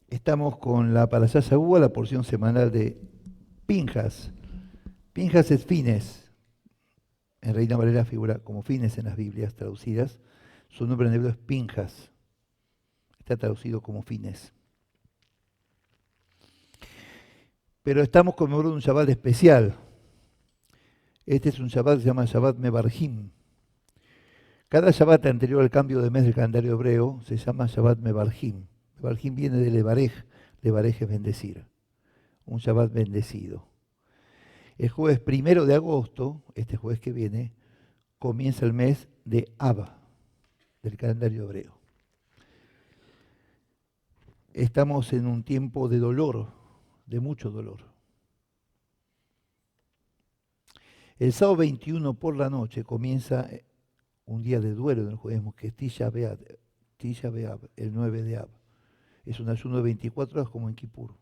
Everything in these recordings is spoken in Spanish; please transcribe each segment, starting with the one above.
Estamos con la Parashá Shavua, la porción semanal de Pinjas. Pinjas es Fines. En Reina Valera figura como Fines en las Biblias traducidas. Su nombre en hebreo es Pinjas. Está traducido como Fines. Pero estamos conmemorando un Shabbat especial. Este es un Shabbat que se llama Shabbat Mebarjim. Cada Shabbat anterior al cambio de mes del calendario hebreo se llama Shabbat Mebarjim. Mebarjim viene de Levarej. Levarej es bendecir. Un Shabbat bendecido. El jueves 1 de agosto, este jueves que viene, comienza el mes de Ab, del calendario hebreo. Estamos en un tiempo de dolor, de mucho dolor. El sábado 21 por la noche comienza un día de duelo en el judaísmo, que es Tisha B'Av, el 9 de Ab. Es un ayuno de 24 horas como en Kippur.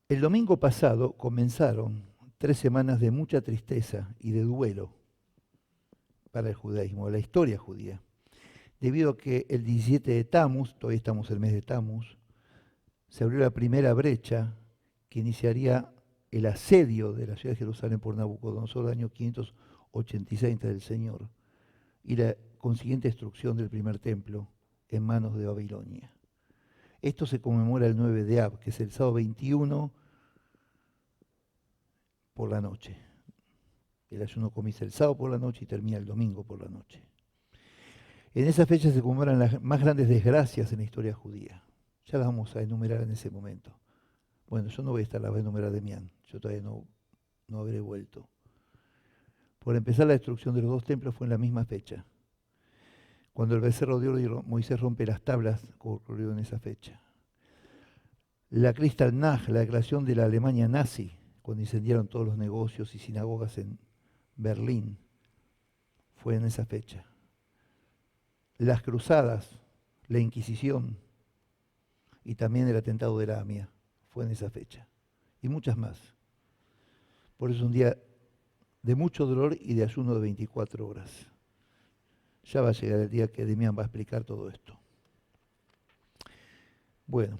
El domingo pasado comenzaron 3 semanas de mucha tristeza y de duelo para el judaísmo, la historia judía, debido a que el 17 de Tammuz, todavía estamos en el mes de Tammuz, se abrió la primera brecha que iniciaría el asedio de la ciudad de Jerusalén por Nabucodonosor el año 586 del Señor y la consiguiente destrucción del primer templo en manos de Babilonia. Esto se conmemora el 9 de Ab, que es el sábado 21 por la noche. El ayuno comienza el sábado por la noche y termina el domingo por la noche. En esa fecha se conmemoran las más grandes desgracias en la historia judía. Ya las vamos a enumerar en ese momento. Bueno, yo no voy a estar, las voy a enumerar de Mian. Yo todavía no habré vuelto. Por empezar, la destrucción de los 2 templos fue en la misma fecha. Cuando el becerro de oro y Moisés rompe las tablas, ocurrió en esa fecha. La Kristallnacht, la declaración de la Alemania nazi, cuando incendiaron todos los negocios y sinagogas en Berlín, fue en esa fecha. Las cruzadas, la Inquisición y también el atentado de la AMIA fue en esa fecha. Y muchas más. Por eso es un día de mucho dolor y de ayuno de 24 horas. Ya va a llegar el día que Demián va a explicar todo esto. Bueno,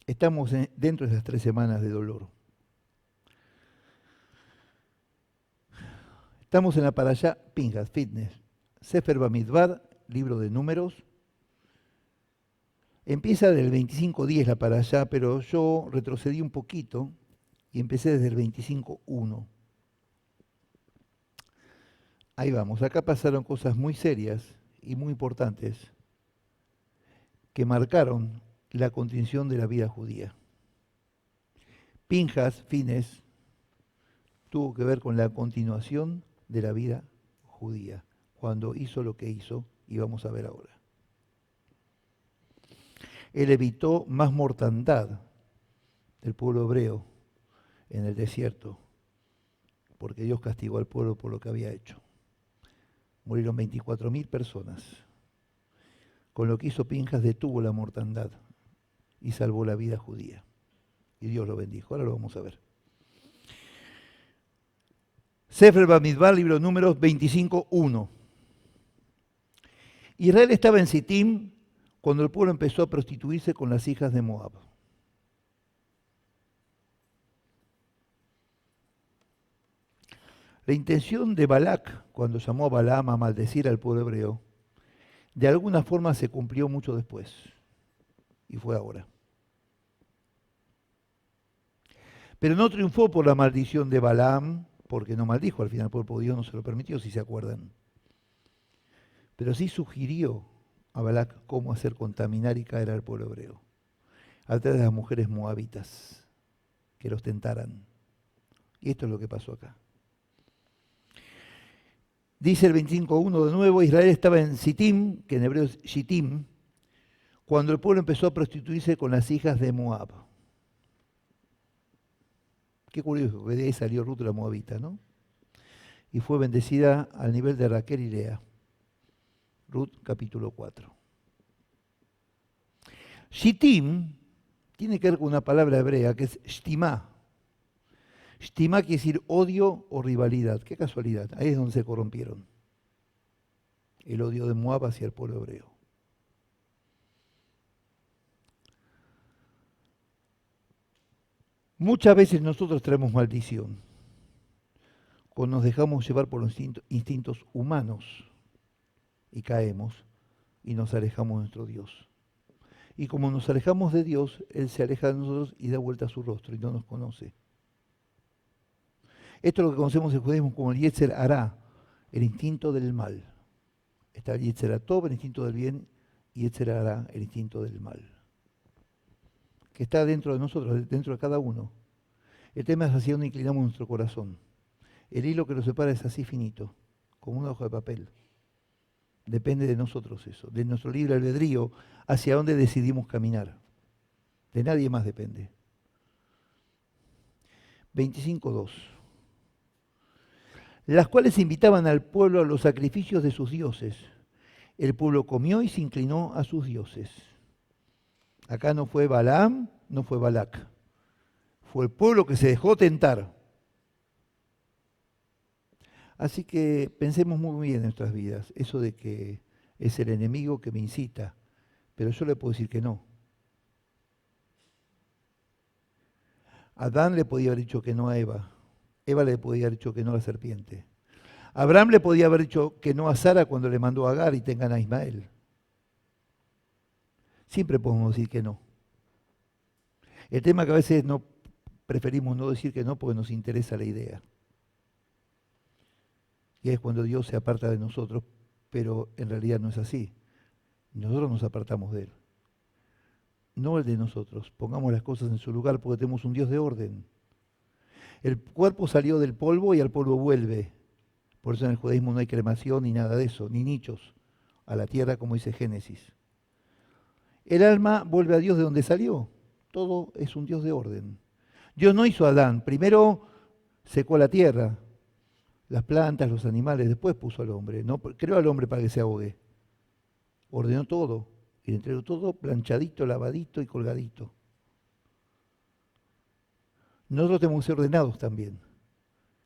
estamos dentro de esas 3 semanas de dolor. Estamos en la Parashá Pinjas, Fitness. Sefer Bamidbar, libro de números. Empieza del 25:10 la Parashá, pero yo retrocedí un poquito y empecé desde el 25:1. Ahí vamos, acá pasaron cosas muy serias y muy importantes que marcaron la continuación de la vida judía. Pinjas, Fines, tuvo que ver con la continuación de la vida judía, cuando hizo lo que hizo, y vamos a ver ahora. Él evitó más mortandad del pueblo hebreo en el desierto, porque Dios castigó al pueblo por lo que había hecho. Murieron 24.000 personas. Con lo que hizo Pinjas detuvo la mortandad y salvó la vida judía. Y Dios lo bendijo. Ahora lo vamos a ver. Sefer Bamidbar, libro números 25:1. Israel estaba en Sittim cuando el pueblo empezó a prostituirse con las hijas de Moab. La intención de Balac, cuando llamó a Balaam a maldecir al pueblo hebreo, de alguna forma se cumplió mucho después. Y fue ahora. Pero no triunfó por la maldición de Balaam, porque no maldijo, al final el pueblo de Dios no se lo permitió, si se acuerdan. Pero sí sugirió a Balac cómo hacer contaminar y caer al pueblo hebreo, a través de las mujeres moabitas, que los tentaran. Y esto es lo que pasó acá. Dice el 25:1 de nuevo, Israel estaba en Sittim, que en hebreo es Shittim, cuando el pueblo empezó a prostituirse con las hijas de Moab. Qué curioso, que de ahí salió Ruth la moabita, ¿no? Y fue bendecida al nivel de Raquel y Lea. Ruth capítulo 4. Shittim tiene que ver con una palabra hebrea que es shtimá. Shtima quiere decir odio o rivalidad. Qué casualidad. Ahí es donde se corrompieron. El odio de Moab hacia el pueblo hebreo. Muchas veces nosotros traemos maldición cuando nos dejamos llevar por los instintos humanos y caemos y nos alejamos de nuestro Dios. Y como nos alejamos de Dios, Él se aleja de nosotros y da vuelta a su rostro y no nos conoce. Esto es lo que conocemos en el judaísmo como el Yetzer Hará, el instinto del mal. Está el Yetzer Hatov, el instinto del bien, y Yetzer Hará, el instinto del mal. Que está dentro de nosotros, dentro de cada uno. El tema es hacia dónde inclinamos nuestro corazón. El hilo que nos separa es así finito, como una hoja de papel. Depende de nosotros eso, de nuestro libre albedrío, hacia dónde decidimos caminar. De nadie más depende. 25:2. Las cuales invitaban al pueblo a los sacrificios de sus dioses. El pueblo comió y se inclinó a sus dioses. Acá no fue Balaam, no fue Balac. Fue el pueblo que se dejó tentar. Así que pensemos muy bien en nuestras vidas. Eso de que es el enemigo que me incita. Pero yo le puedo decir que no. Adán le podía haber dicho que no a Eva. Eva le podía haber dicho que no a la serpiente. Abraham le podía haber dicho que no a Sara cuando le mandó a Agar y tengan a Ismael. Siempre podemos decir que no. El tema es que a veces no preferimos no decir que no porque nos interesa la idea. Y es cuando Dios se aparta de nosotros, pero en realidad no es así. Nosotros nos apartamos de Él. No el de nosotros. Pongamos las cosas en su lugar porque tenemos un Dios de orden. El cuerpo salió del polvo y al polvo vuelve. Por eso en el judaísmo no hay cremación ni nada de eso, ni nichos a la tierra como dice Génesis. El alma vuelve a Dios de donde salió. Todo es un Dios de orden. Dios no hizo a Adán. Primero secó la tierra, las plantas, los animales, después puso al hombre. No creó al hombre para que se ahogue. Ordenó todo y le entregó todo planchadito, lavadito y colgadito. Nosotros tenemos que ser ordenados también.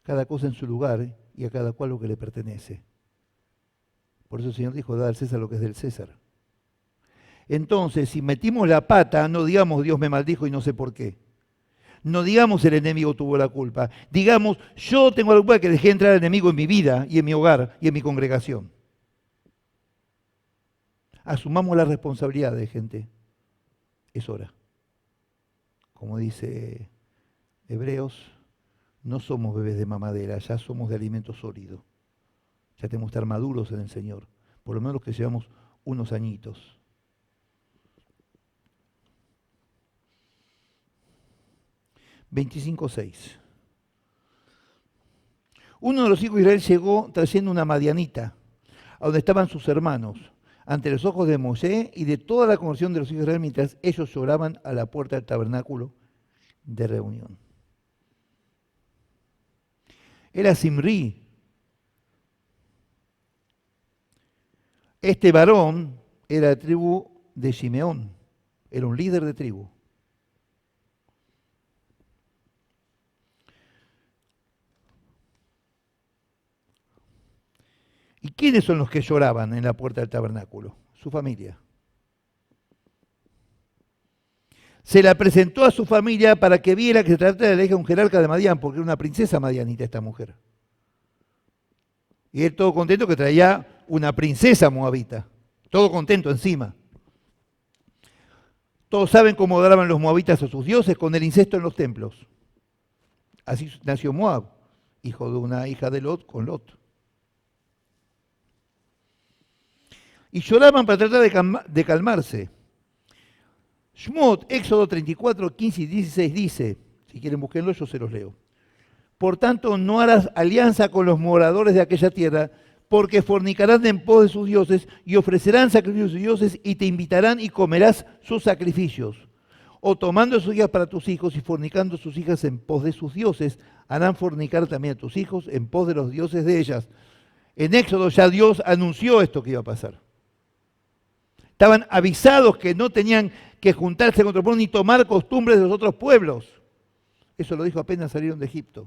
Cada cosa en su lugar y a cada cual lo que le pertenece. Por eso el Señor dijo, da al César lo que es del César. Entonces, si metimos la pata, no digamos Dios me maldijo y no sé por qué. No digamos el enemigo tuvo la culpa. Digamos, yo tengo la culpa de que dejé entrar al enemigo en mi vida y en mi hogar y en mi congregación. Asumamos la responsabilidad de gente. Es hora. Como dice Hebreos, no somos bebés de mamadera, ya somos de alimento sólido. Ya tenemos que estar maduros en el Señor. Por lo menos que llevamos unos añitos. (25:6) Uno de los hijos de Israel llegó trayendo una madianita, a donde estaban sus hermanos, ante los ojos de Moisés y de toda la congregación de los hijos de Israel, mientras ellos lloraban a la puerta del tabernáculo de reunión. Era Zimri. Este varón era de tribu de Simeón, era un líder de tribu. ¿Y quiénes son los que lloraban en la puerta del tabernáculo? Su familia. Se la presentó a su familia para que viera que se trataba de la hija de un jerarca de Madián, porque era una princesa madianita esta mujer. Y él todo contento que traía una princesa moabita. Todo contento encima. Todos saben cómo adoraban los moabitas a sus dioses con el incesto en los templos. Así nació Moab, hijo de una hija de Lot con Lot. Y lloraban para tratar de calmarse. Shmot, Éxodo 34, 15 y 16 dice, si quieren búsquenlo, yo se los leo. Por tanto, no harás alianza con los moradores de aquella tierra, porque fornicarán en pos de sus dioses y ofrecerán sacrificios a sus dioses y te invitarán y comerás sus sacrificios. O tomando sus hijas para tus hijos y fornicando sus hijas en pos de sus dioses, harán fornicar también a tus hijos en pos de los dioses de ellas. En Éxodo ya Dios anunció esto que iba a pasar. Estaban avisados que no tenían que juntarse con otro pueblo ni tomar costumbres de los otros pueblos. Eso lo dijo apenas salieron de Egipto.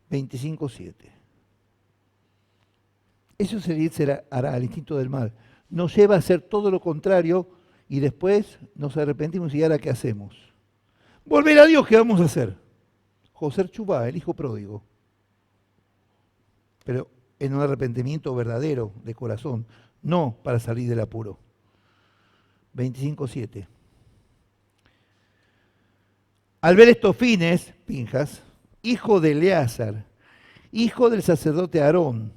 25:7. Eso es el Yetzer Hará, el instinto del mal. Nos lleva a hacer todo lo contrario y después nos arrepentimos y ahora ¿qué hacemos? Volver a Dios, ¿qué vamos a hacer? José Chubá, el hijo pródigo. Pero en un arrepentimiento verdadero, de corazón, no para salir del apuro. 25:7. Al ver estos fines, Pinjas, hijo de Eleazar, hijo del sacerdote Aarón,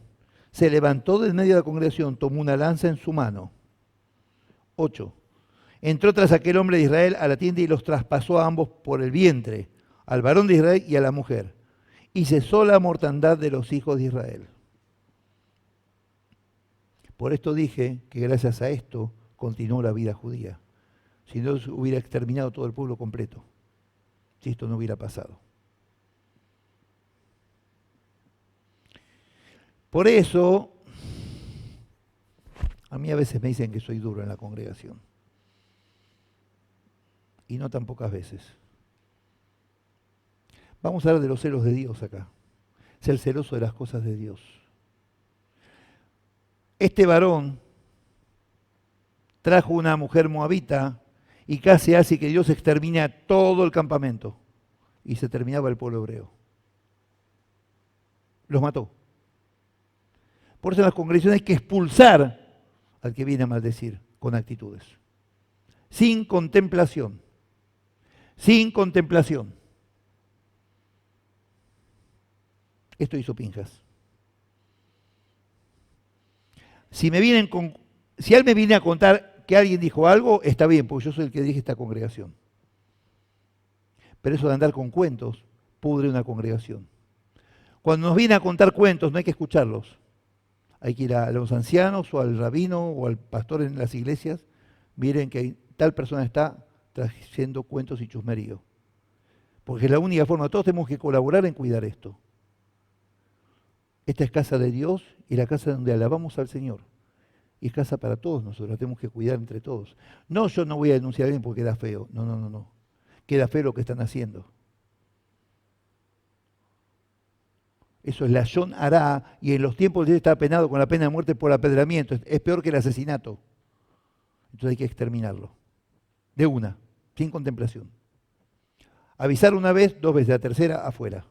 se levantó del medio de la congregación, tomó una lanza en su mano. 8. Entró tras aquel hombre de Israel a la tienda y los traspasó a ambos por el vientre, al varón de Israel y a la mujer. Y cesó la mortandad de los hijos de Israel. Por esto dije que gracias a esto continuó la vida judía. Si no, se hubiera exterminado todo el pueblo completo. Si esto no hubiera pasado. Por eso, a mí a veces me dicen que soy duro en la congregación. Y no tan pocas veces. Vamos a hablar de los celos de Dios acá. Ser celoso de las cosas de Dios. Este varón trajo una mujer moabita y casi hace que Dios extermine a todo el campamento. Y se terminaba el pueblo hebreo. Los mató. Por eso en las congregaciones hay que expulsar al que viene a maldecir con actitudes. Sin contemplación. Sin contemplación. Esto hizo Pinjas. Si él me viene a contar que alguien dijo algo, está bien, porque yo soy el que dirige esta congregación. Pero eso de andar con cuentos pudre una congregación. Cuando nos viene a contar cuentos no hay que escucharlos. Hay que ir a los ancianos o al rabino o al pastor en las iglesias. Miren que tal persona está trayendo cuentos y chusmerío. Porque es la única forma, todos tenemos que colaborar en cuidar esto. Esta es casa de Dios y la casa donde alabamos al Señor. Y es casa para todos nosotros, la tenemos que cuidar entre todos. No, yo no voy a denunciar a alguien porque queda feo. No. Queda feo lo que están haciendo. Eso es la Yetzer Hará, y en los tiempos de Dios está penado con la pena de muerte por apedreamiento. Es peor que el asesinato. Entonces hay que exterminarlo. De una, sin contemplación. Avisar una vez, 2 veces, la tercera afuera.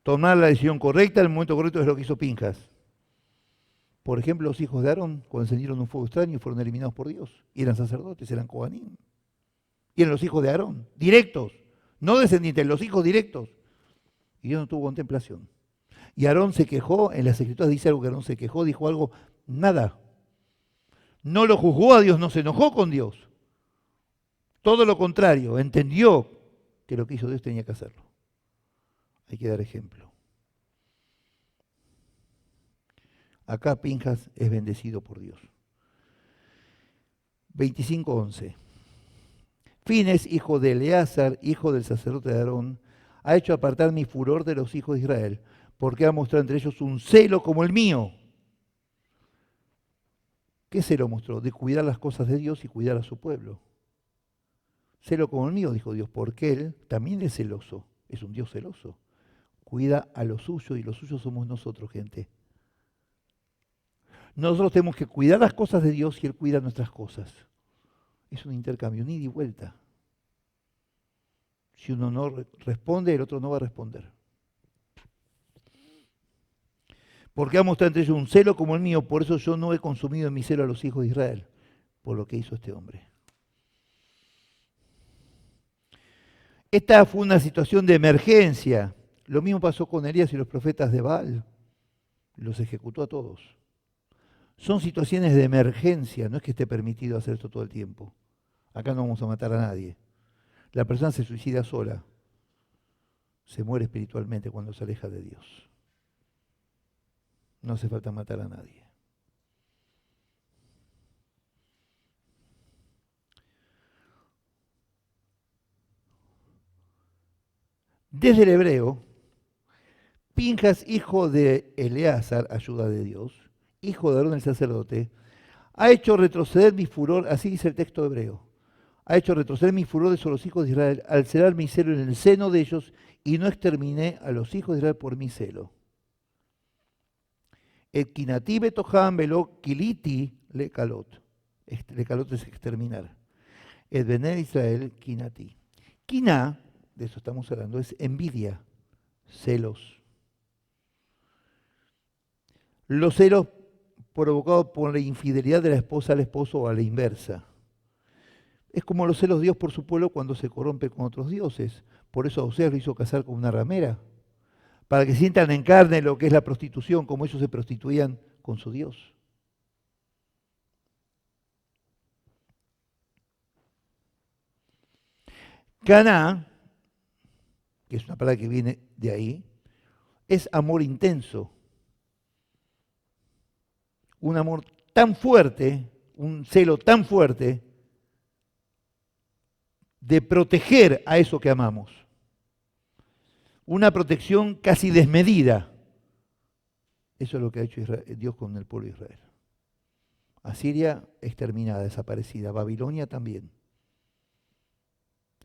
Tomar la decisión correcta, el momento correcto es lo que hizo Pinjas. Por ejemplo, los hijos de Aarón, cuando encendieron un fuego extraño, fueron eliminados por Dios. Y eran sacerdotes, eran Kohanim. Y eran los hijos de Aarón, directos, no descendientes, los hijos directos. Y Dios no tuvo contemplación. Y Aarón se quejó, en las Escrituras dice algo que Aarón se quejó, dijo algo, nada. No lo juzgó a Dios, no se enojó con Dios. Todo lo contrario, entendió que lo que hizo Dios tenía que hacerlo. Hay que dar ejemplo. Acá Pinjas es bendecido por Dios. 25:11. Fines, hijo de Eleazar, hijo del sacerdote de Aarón, ha hecho apartar mi furor de los hijos de Israel, porque ha mostrado entre ellos un celo como el mío. ¿Qué celo mostró? De cuidar las cosas de Dios y cuidar a su pueblo. Celo como el mío, dijo Dios, porque Él también es celoso, es un Dios celoso. Cuida a lo suyo y lo suyo somos nosotros, gente. Nosotros tenemos que cuidar las cosas de Dios y Él cuida nuestras cosas. Es un intercambio, un ida y vuelta. Si uno no responde, el otro no va a responder. Porque ha mostrado entre ellos un celo como el mío, por eso yo no he consumido en mi celo a los hijos de Israel, por lo que hizo este hombre. Esta fue una situación de emergencia. Lo mismo pasó con Elías y los profetas de Baal. Los ejecutó a todos. Son situaciones de emergencia, no es que esté permitido hacer esto todo el tiempo. Acá no vamos a matar a nadie. La persona se suicida sola. Se muere espiritualmente cuando se aleja de Dios. No hace falta matar a nadie. Desde el hebreo, Pinjas, hijo de Eleazar, ayuda de Dios, hijo de Aarón el sacerdote, ha hecho retroceder mi furor, así dice el texto hebreo, ha hecho retroceder mi furor sobre los hijos de Israel al celar mi celo en el seno de ellos y no exterminé a los hijos de Israel por mi celo. El kinatí betoham velo kiliti le calot. Le calot es exterminar. El bené Israel kinatí. Kiná, de eso estamos hablando, es envidia, celos. Los celos provocados por la infidelidad de la esposa al esposo o a la inversa. Es como los celos de Dios por su pueblo cuando se corrompe con otros dioses. Por eso a Oseas lo hizo casar con una ramera, para que sientan en carne lo que es la prostitución, como ellos se prostituían con su Dios. Caná, que es una palabra que viene de ahí, es amor intenso. Un amor tan fuerte, un celo tan fuerte, de proteger a eso que amamos. Una protección casi desmedida. Eso es lo que ha hecho Dios con el pueblo de Israel. Asiria exterminada, desaparecida. Babilonia también.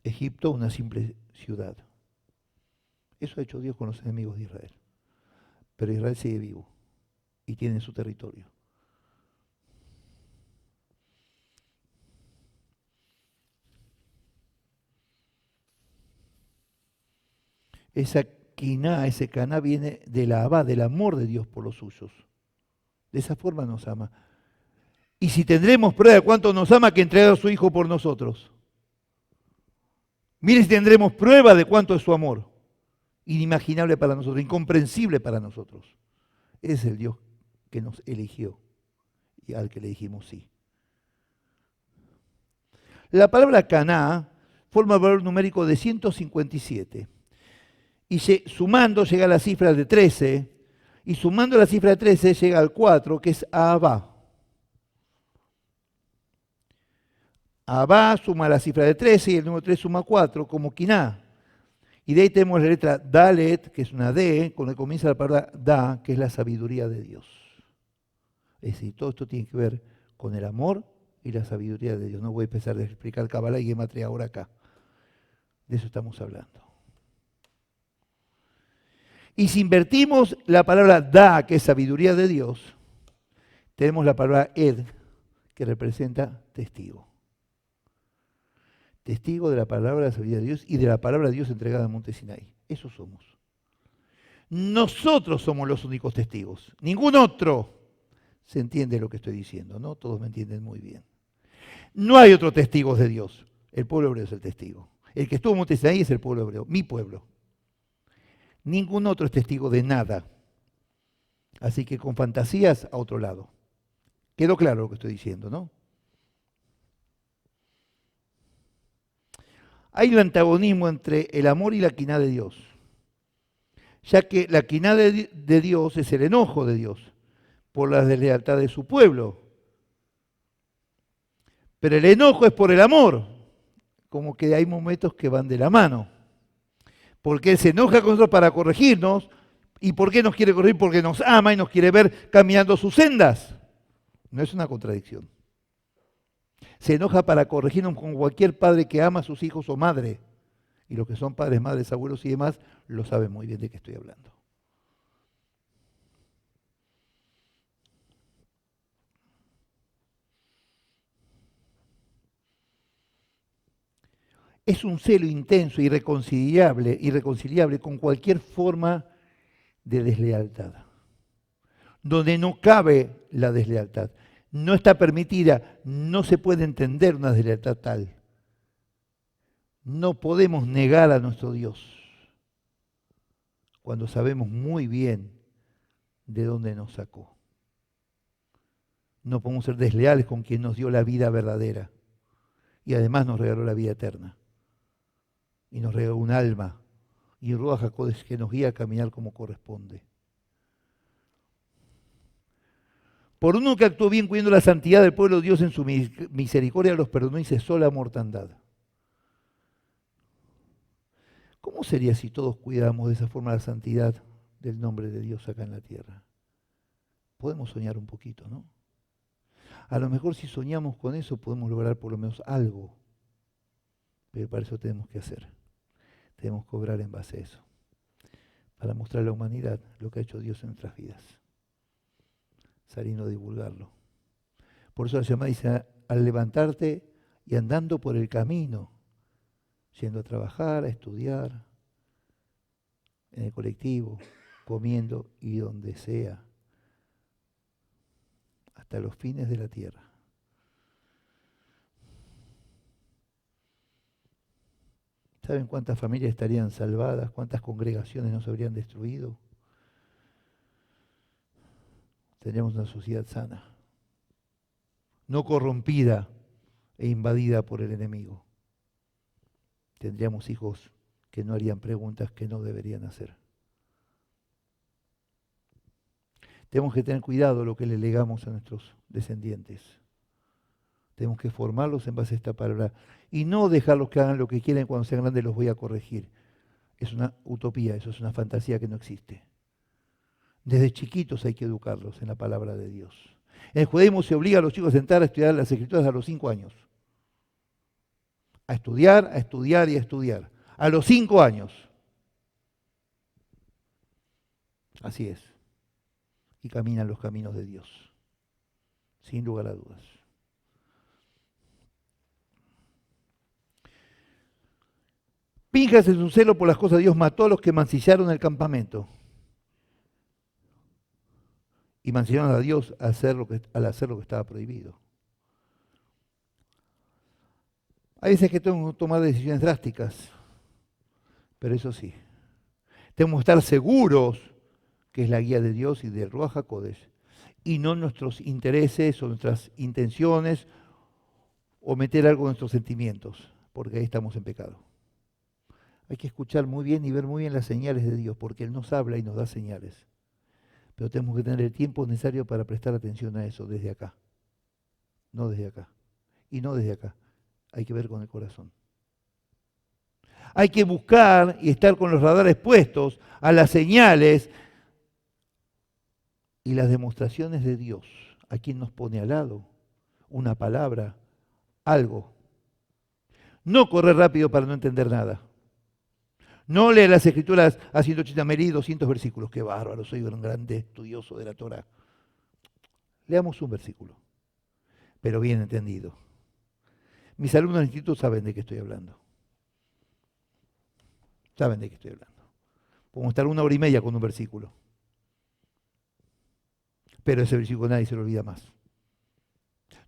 Egipto una simple ciudad. Eso ha hecho Dios con los enemigos de Israel. Pero Israel sigue vivo y tiene su territorio. Esa quiná, ese caná viene de la abá, del amor de Dios por los suyos. De esa forma nos ama. Y si tendremos prueba de cuánto nos ama, que entregó a su Hijo por nosotros. Mire si tendremos prueba de cuánto es su amor. Inimaginable para nosotros, incomprensible para nosotros. Es el Dios que nos eligió y al que le dijimos sí. La palabra caná forma el valor numérico de 157. Y sumando llega a la cifra de 13, y sumando la cifra de 13 llega al 4, que es Abba. Abba suma la cifra de 13 y el número 3 suma 4, como Kiná. Y de ahí tenemos la letra Dalet, que es una D, con la que comienza la palabra Da, que es la sabiduría de Dios. Es decir, todo esto tiene que ver con el amor y la sabiduría de Dios. No voy a empezar a explicar Kabbalah y Gematria ahora acá. De eso estamos hablando. Y si invertimos la palabra da, que es sabiduría de Dios, tenemos la palabra ed, que representa testigo. Testigo de la palabra de la sabiduría de Dios y de la palabra de Dios entregada en Monte Sinaí. Eso somos. Nosotros somos los únicos testigos. Ningún otro se entiende lo que estoy diciendo, ¿no? Todos me entienden muy bien. No hay otros testigos de Dios. El pueblo hebreo es el testigo. El que estuvo en Monte Sinaí es el pueblo hebreo, mi pueblo. Ningún otro es testigo de nada. Así que con fantasías a otro lado. Quedó claro lo que estoy diciendo, ¿no? Hay un antagonismo entre el amor y la quiná de Dios, ya que la quiná de Dios es el enojo de Dios por la deslealtad de su pueblo. Pero el enojo es por el amor, como que hay momentos que van de la mano. Porque Él se enoja con nosotros para corregirnos. ¿Y por qué nos quiere corregir? Porque nos ama y nos quiere ver caminando sus sendas. No es una contradicción. Se enoja para corregirnos con cualquier padre que ama a sus hijos o madre. Y los que son padres, madres, abuelos y demás, lo saben muy bien de qué estoy hablando. Es un celo intenso, irreconciliable con cualquier forma de deslealtad, donde no cabe la deslealtad. No está permitida, no se puede entender una deslealtad tal. No podemos negar a nuestro Dios cuando sabemos muy bien de dónde nos sacó. No podemos ser desleales con quien nos dio la vida verdadera y además nos regaló la vida eterna. Y nos regaló un alma y Ruach HaKodesh que nos guía a caminar como corresponde. Por uno que actuó bien cuidando la santidad del pueblo, Dios en su misericordia los perdonó y cesó la mortandad. ¿Cómo sería si todos cuidáramos de esa forma la santidad del nombre de Dios acá en la tierra? podemos soñar un poquito, ¿no? A lo mejor si soñamos con eso podemos lograr por lo menos algo, pero para eso tenemos que hacer. Tenemos que obrar en base a eso, para mostrar a la humanidad lo que ha hecho Dios en nuestras vidas, saliendo a divulgarlo. Por eso la llamada dice, al levantarte y andando por el camino, yendo a trabajar, a estudiar, en el colectivo, comiendo y donde sea, hasta los fines de la tierra. ¿Saben cuántas familias estarían salvadas? ¿Cuántas congregaciones no se habrían destruido? Tendríamos una sociedad sana, no corrompida e invadida por el enemigo. Tendríamos hijos que no harían preguntas que no deberían hacer. Tenemos que tener cuidado lo que le legamos a nuestros descendientes. Tenemos que formarlos en base a esta palabra y no dejarlos que hagan lo que quieren. Cuando sean grandes los voy a corregir. Es una utopía, eso es una fantasía que no existe. Desde chiquitos hay que educarlos en la palabra de Dios. En el judaísmo se obliga a los chicos a sentar a estudiar las Escrituras a los 5 años. A estudiar y a estudiar. A los 5 años. Así es. Y caminan los caminos de Dios. Sin lugar a dudas. Pinjas en su celo por las cosas de Dios mató a los que mancillaron el campamento. Y mancillaron a Dios al hacer lo que estaba prohibido. Hay veces que tenemos que tomar decisiones drásticas, pero eso sí, tenemos que estar seguros que es la guía de Dios y del Ruach HaKodesh, y no nuestros intereses o nuestras intenciones o meter algo en nuestros sentimientos, porque ahí estamos en pecado. Hay que escuchar muy bien y ver muy bien las señales de Dios, porque Él nos habla y nos da señales. Pero tenemos que tener el tiempo necesario para prestar atención a eso desde acá, no desde acá, y no desde acá. Hay que ver con el corazón. Hay que buscar y estar con los radares puestos a las señales y las demostraciones de Dios, a quien nos pone al lado, una palabra, algo. No correr rápido para no entender nada. No leer las Escrituras a 180, me leí 200 versículos, qué bárbaro, soy un grande estudioso de la Torah. Leamos un versículo, pero bien entendido. Mis alumnos del instituto saben de qué estoy hablando. Saben de qué estoy hablando. Podemos estar 1 hora y media con un versículo. Pero ese versículo nadie se lo olvida más.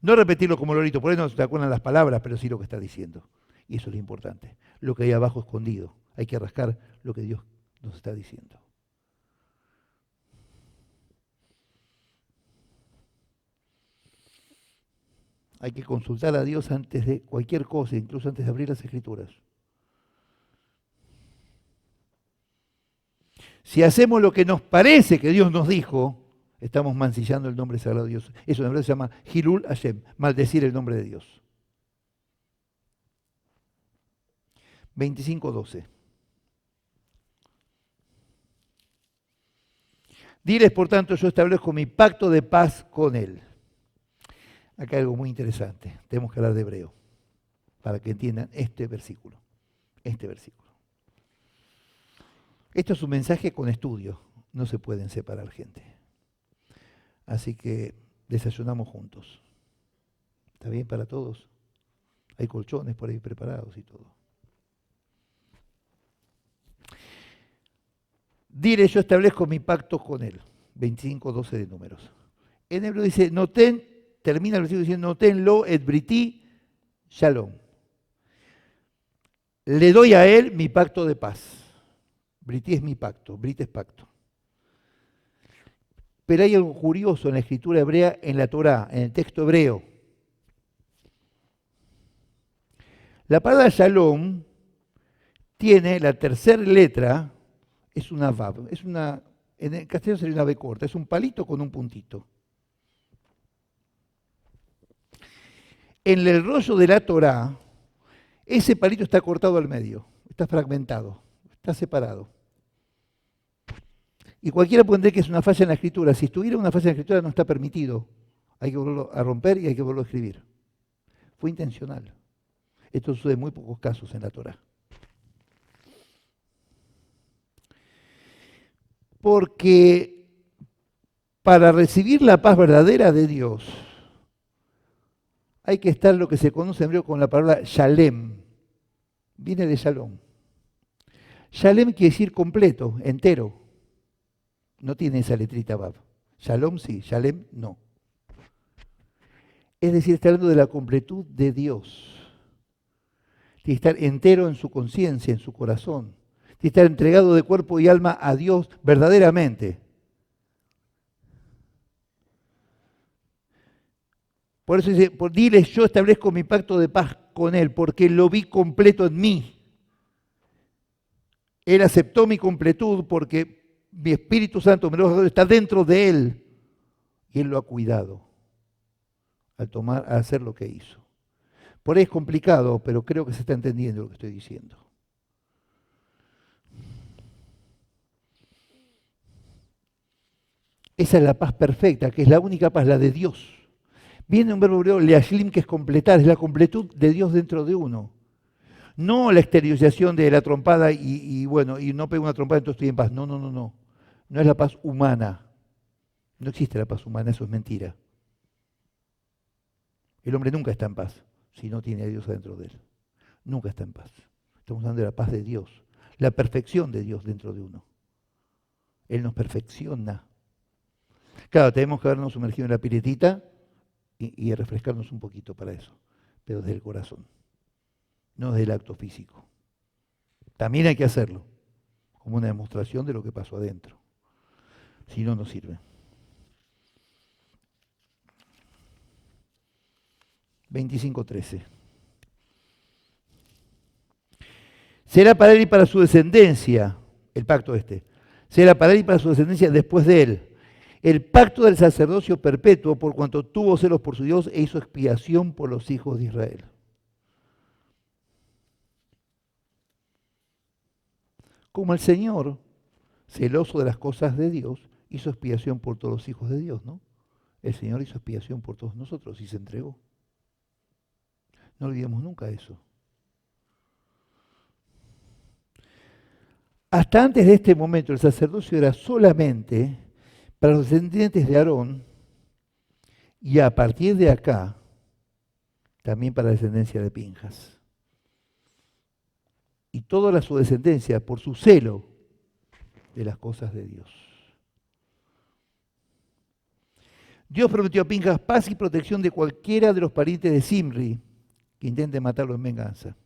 No repetirlo como lorito, por ahí no se te acuerdan las palabras, pero sí lo que está diciendo. Y eso es lo importante. Lo que hay abajo escondido. Hay que rascar lo que Dios nos está diciendo. Hay que consultar a Dios antes de cualquier cosa, incluso antes de abrir las Escrituras. Si hacemos lo que nos parece que Dios nos dijo, estamos mancillando el nombre sagrado de Dios. Eso en verdad se llama Hilul Hashem, maldecir el nombre de Dios. 25:12. Diles, por tanto, yo establezco mi pacto de paz con él. Acá hay algo muy interesante. Tenemos que hablar de hebreo para que entiendan este versículo. Este versículo. Esto es un mensaje con estudio. No se pueden separar, gente. Así que desayunamos juntos. ¿Está bien para todos? Hay colchones por ahí preparados y todo. Dile, yo establezco mi pacto con él. 25:12 de Números. En hebreo dice, termina el versículo diciendo, noten lo et briti shalom. Le doy a él mi pacto de paz. Briti es mi pacto, brit es pacto. Pero hay algo curioso en la escritura hebrea, en la Torá, en el texto hebreo. La palabra shalom tiene la tercera letra, es una vav, en el castellano sería una V corta, es un palito con un puntito. En el rollo de la Torá, ese palito está cortado al medio, está fragmentado, está separado. Y cualquiera puede entender que es una falla en la escritura. Si estuviera una falla en la escritura no está permitido. Hay que volverlo a romper y hay que volverlo a escribir. Fue intencional. Esto sucede en muy pocos casos en la Torá. Porque para recibir la paz verdadera de Dios hay que estar lo que se conoce en hebreo con la palabra shalem. Viene de shalom. Shalem quiere decir completo, entero. No tiene esa letrita Vav. Shalom sí, Shalem no. Es decir, está hablando de la completud de Dios. Tiene que estar entero en su conciencia, en su corazón. Tiene que estar entregado de cuerpo y alma a Dios verdaderamente. Por eso dice, diles, yo establezco mi pacto de paz con Él, porque lo vi completo en mí. Él aceptó mi completud porque mi Espíritu Santo está dentro de Él. Y Él lo ha cuidado al hacer lo que hizo. Por ahí es complicado, pero creo que se está entendiendo lo que estoy diciendo. Esa es la paz perfecta, que es la única paz, la de Dios. Viene un verbo griego, leashlim, que es completar, es la completud de Dios dentro de uno. No la exteriorización de la trompada y no pego una trompada, entonces estoy en paz. No. No es la paz humana. No existe la paz humana, eso es mentira. El hombre nunca está en paz si no tiene a Dios adentro de él. Nunca está en paz. Estamos hablando de la paz de Dios, la perfección de Dios dentro de uno. Él nos perfecciona. Claro, tenemos que habernos sumergido en la piletita y refrescarnos un poquito para eso, pero desde el corazón, no desde el acto físico. También hay que hacerlo, como una demostración de lo que pasó adentro. Si no, no sirve. 25:13. Será para él y para su descendencia, el pacto este. Será para él y para su descendencia después de él. El pacto del sacerdocio perpetuo, por cuanto tuvo celos por su Dios e hizo expiación por los hijos de Israel. Como el Señor, celoso de las cosas de Dios, hizo expiación por todos los hijos de Dios, ¿no? El Señor hizo expiación por todos nosotros y se entregó. No olvidemos nunca eso. Hasta antes de este momento el sacerdocio era solamente para los descendientes de Aarón y a partir de acá también para la descendencia de Pinjas. Y toda su descendencia por su celo de las cosas de Dios. Dios prometió a Pinjas paz y protección de cualquiera de los parientes de Zimri que intente matarlo en venganza.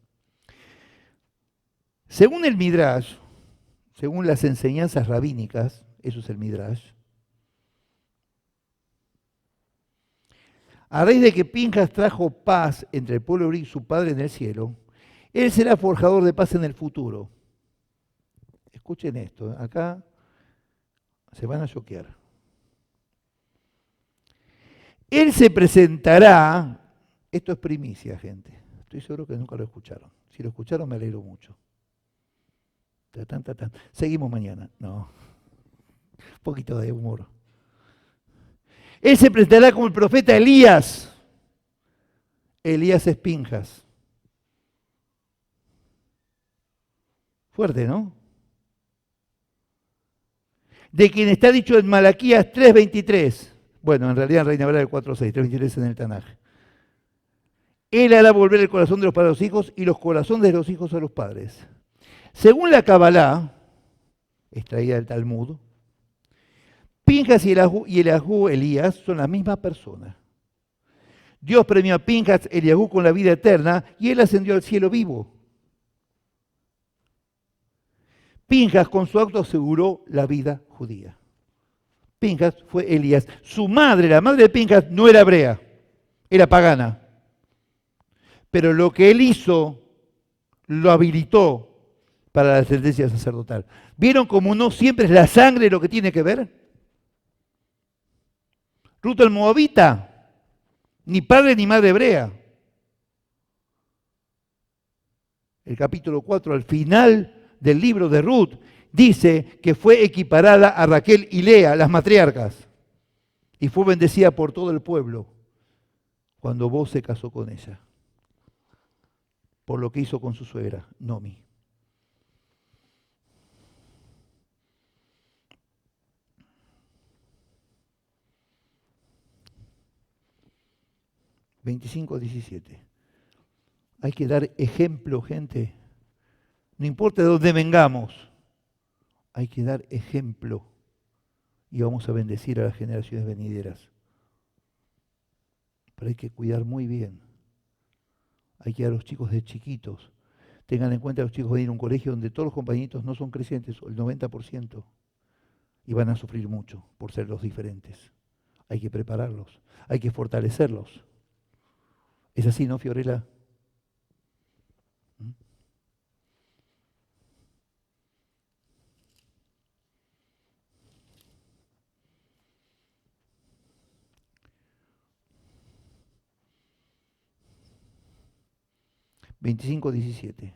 Según el Midrash, según las enseñanzas rabínicas, eso es el Midrash, a raíz de que Pinjas trajo paz entre el pueblo hebreo y su padre en el cielo, él será forjador de paz en el futuro. Escuchen esto, acá se van a choquear. Él se presentará, esto es primicia, gente, estoy seguro que nunca lo escucharon. Si lo escucharon me alegro mucho. Seguimos mañana, no, un poquito de humor. Él se presentará como el profeta Elías. Elías es Pinjas. Fuerte, ¿no? De quien está dicho en Malaquías 3:23. Bueno, en realidad en Reina Valera el 4:6, 3:23 en el Tanaj. Él hará volver el corazón de los padres a los hijos y los corazones de los hijos a los padres. Según la Kabbalah, extraída del Talmud, Pinjas y Eliahú, Elías, son la misma persona. Dios premió a Pinjas, Eliahú con la vida eterna y él ascendió al cielo vivo. Pinjas con su acto aseguró la vida judía. Pinjas fue Elías. Su madre, la madre de Pinjas, no era hebrea, era pagana. Pero lo que él hizo lo habilitó para la descendencia sacerdotal. ¿Vieron cómo no siempre es la sangre lo que tiene que ver? Ruth el Moabita, ni padre ni madre hebrea. El capítulo 4, al final del libro de Ruth, dice que fue equiparada a Raquel y Lea, las matriarcas, y fue bendecida por todo el pueblo cuando Booz se casó con ella, por lo que hizo con su suegra, Nomi. (25:17). Hay que dar ejemplo, gente. No importa de dónde vengamos, hay que dar ejemplo y vamos a bendecir a las generaciones venideras. Pero hay que cuidar muy bien. Hay que dar a los chicos de chiquitos. Tengan en cuenta que los chicos van a ir a un colegio donde todos los compañeritos no son creyentes, el 90%, y van a sufrir mucho por ser los diferentes. Hay que prepararlos, hay que fortalecerlos. ¿Es así, no, Fiorella? 25:17.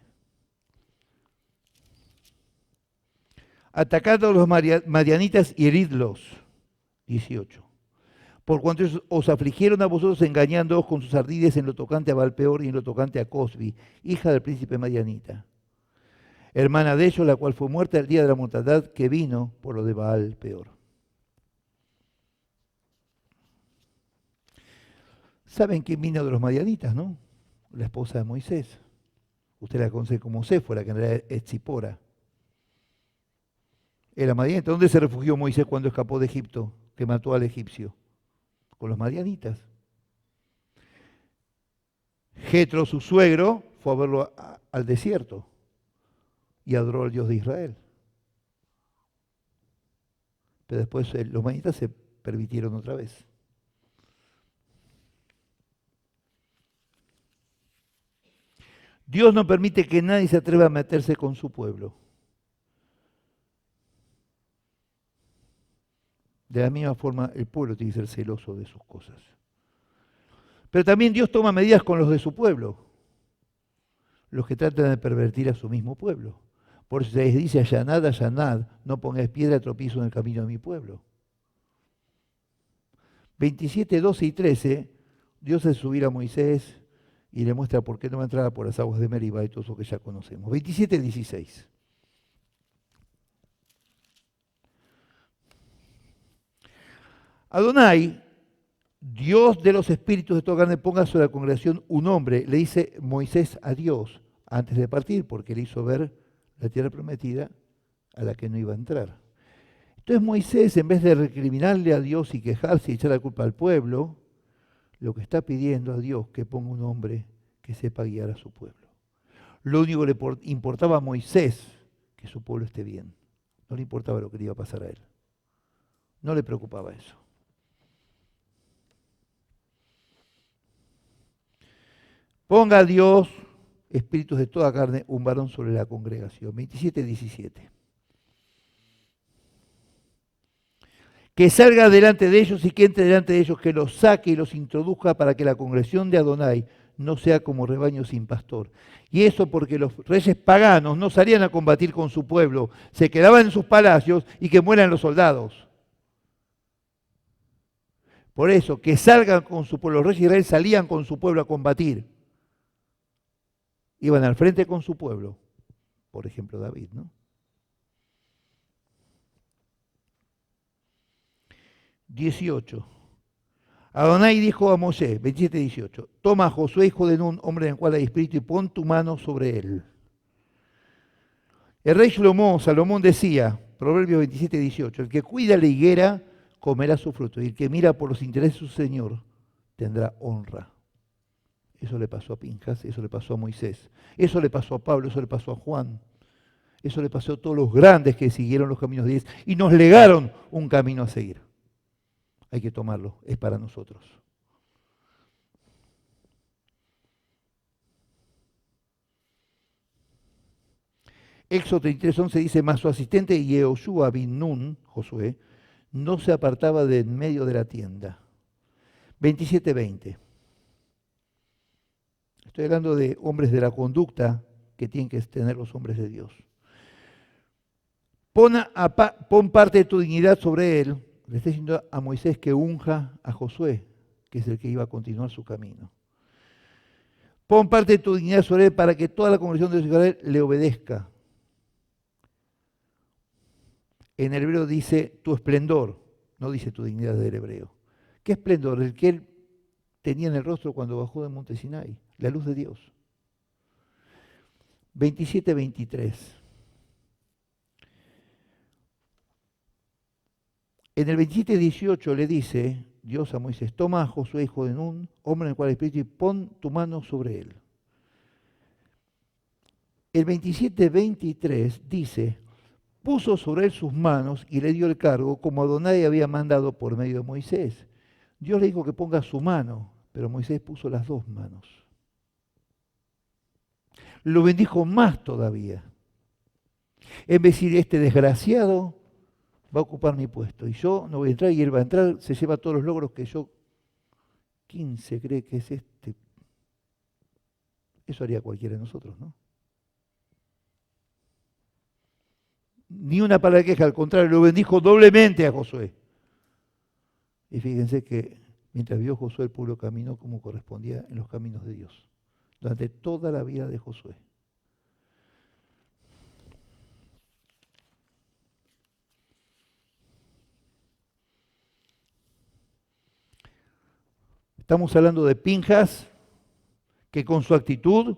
Atacad a los madianitas y heridlos. 18. Por cuanto os afligieron a vosotros engañándoos con sus ardides en lo tocante a Balpeor y en lo tocante a Cosbi, hija del príncipe madianita, hermana de ellos, la cual fue muerta el día de la mortandad que vino por lo de Balpeor. ¿Saben quién vino de los madianitas, no? La esposa de Moisés. Usted la conoce como Séfora, que en realidad es Tzipora. Era madianita. ¿Dónde se refugió Moisés cuando escapó de Egipto, que mató al egipcio? Con los madianitas. Jetro, su suegro, fue a verlo al desierto y adoró al Dios de Israel. Pero después los madianitas se permitieron otra vez. Dios no permite que nadie se atreva a meterse con su pueblo. De la misma forma, el pueblo tiene que ser celoso de sus cosas. Pero también Dios toma medidas con los de su pueblo, los que tratan de pervertir a su mismo pueblo. Por eso se les dice, allanad, allanad, no pongáis piedra de tropiezo en el camino de mi pueblo. 27, 12 y 13, Dios hace subir a Moisés y le muestra por qué no va a entrar por las aguas de Meribá y todo eso que ya conocemos. 27, 16. Adonai, Dios de los espíritus de toda carne, ponga sobre la congregación un hombre, le dice Moisés a Dios antes de partir, porque le hizo ver la tierra prometida a la que no iba a entrar. Entonces Moisés, en vez de recriminarle a Dios y quejarse y echar la culpa al pueblo, lo que está pidiendo a Dios que ponga un hombre que sepa guiar a su pueblo. Lo único que le importaba a Moisés, que su pueblo esté bien. No le importaba lo que le iba a pasar a él. No le preocupaba eso. Ponga a Dios, espíritus de toda carne, un varón sobre la congregación. 27, 17. Que salga delante de ellos y que entre delante de ellos, que los saque y los introduzca para que la congregación de Adonai no sea como rebaño sin pastor. Y eso porque los reyes paganos no salían a combatir con su pueblo, se quedaban en sus palacios y que mueran los soldados. Por eso, que salgan con su pueblo. Los reyes de Israel salían con su pueblo a combatir. Iban al frente con su pueblo. Por ejemplo, David, ¿no? 18. Adonai dijo a Moshe, 27, 18, toma a Josué, hijo de Nun, hombre en el cual hay espíritu, y pon tu mano sobre él. El rey Salomón decía, Proverbios 27, 18, el que cuida la higuera comerá su fruto, y el que mira por los intereses de su señor tendrá honra. Eso le pasó a Pinjas, eso le pasó a Moisés, eso le pasó a Pablo, eso le pasó a Juan, eso le pasó a todos los grandes que siguieron los caminos de Dios y nos legaron un camino a seguir. Hay que tomarlo, es para nosotros. Éxodo 33:11 dice, mas su asistente Yehoshua bin Nun, Josué, no se apartaba de en medio de la tienda. 27:20. Estoy hablando de hombres de la conducta que tienen que tener los hombres de Dios. Pon parte de tu dignidad sobre él. Le está diciendo a Moisés que unja a Josué, que es el que iba a continuar su camino. Pon parte de tu dignidad sobre él para que toda la congregación de Israel le obedezca. En el hebreo dice tu esplendor, no dice tu dignidad del hebreo. ¿Qué esplendor? El que él tenía en el rostro cuando bajó del monte Sinai, la luz de Dios. 27-23. En el 27-18 le dice Dios a Moisés, toma a Josué, hijo de Nun, hombre en el cual el Espíritu, y pon tu mano sobre él. El 27-23 dice, puso sobre él sus manos y le dio el cargo como Adonai había mandado por medio de Moisés. Dios le dijo que ponga su mano, pero Moisés puso las dos manos. Lo bendijo más todavía. Es decir, este desgraciado va a ocupar mi puesto y yo no voy a entrar y él va a entrar, se lleva todos los logros que yo, 15 cree que es este. Eso haría cualquiera de nosotros, ¿no? Ni una palabra de queja, al contrario, lo bendijo doblemente a Josué. Y fíjense que mientras vio Josué, el pueblo caminó como correspondía en los caminos de Dios, durante toda la vida de Josué. Estamos hablando de Pinjas, que con su actitud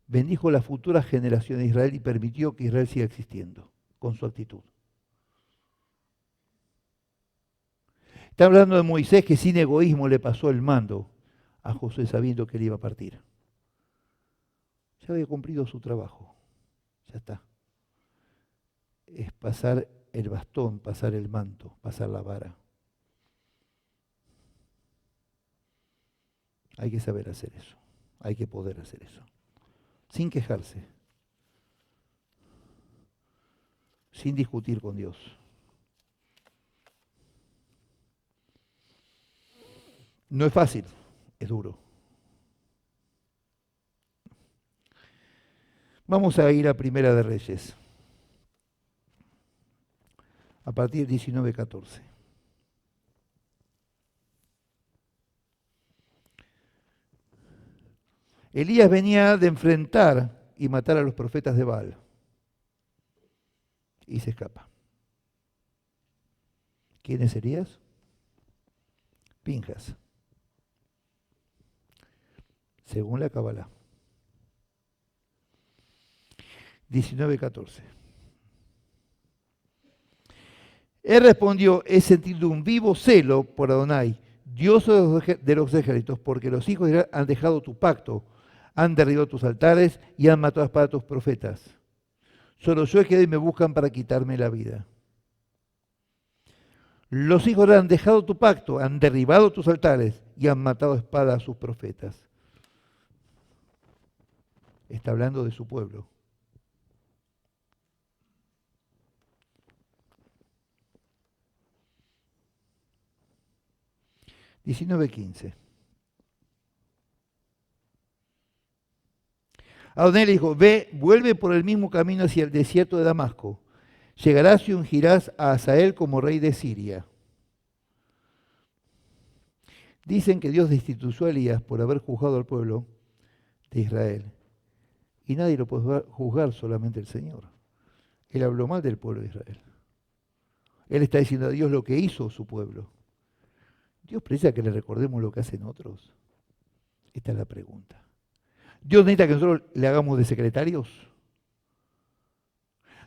bendijo las futuras generaciones de Israel y permitió que Israel siga existiendo, con su actitud. Está hablando de Moisés, que sin egoísmo le pasó el mando a Josué sabiendo que él iba a partir. Ya había cumplido su trabajo, ya está. Es pasar el bastón, pasar el manto, pasar la vara. Hay que saber hacer eso, hay que poder hacer eso, sin quejarse, sin discutir con Dios. No es fácil, es duro. Vamos a ir a Primera de Reyes, a partir del 19-14. Elías venía de enfrentar y matar a los profetas de Baal y se escapa. ¿Quién es Elías? Pinjas, según la Cábala. 19-14. Él respondió, he sentido un vivo celo por Adonai, Dios de los ejércitos, porque los hijos de Israel han dejado tu pacto, han derribado tus altares y han matado a espada a tus profetas. Solo yo he quedado y me buscan para quitarme la vida. Los hijos de Israel han dejado tu pacto, han derribado tus altares y han matado a espada a sus profetas. Está hablando de su pueblo. (19-15). Adonai le dijo, ve, vuelve por el mismo camino hacia el desierto de Damasco. Llegarás y ungirás a Hazael como rey de Siria. Dicen que Dios destituyó a Elías por haber juzgado al pueblo de Israel. Y nadie lo puede juzgar, solamente el Señor. Él habló mal del pueblo de Israel. Él está diciendo a Dios lo que hizo su pueblo. ¿Dios precisa que le recordemos lo que hacen otros? Esta es la pregunta. ¿Dios necesita que nosotros le hagamos de secretarios?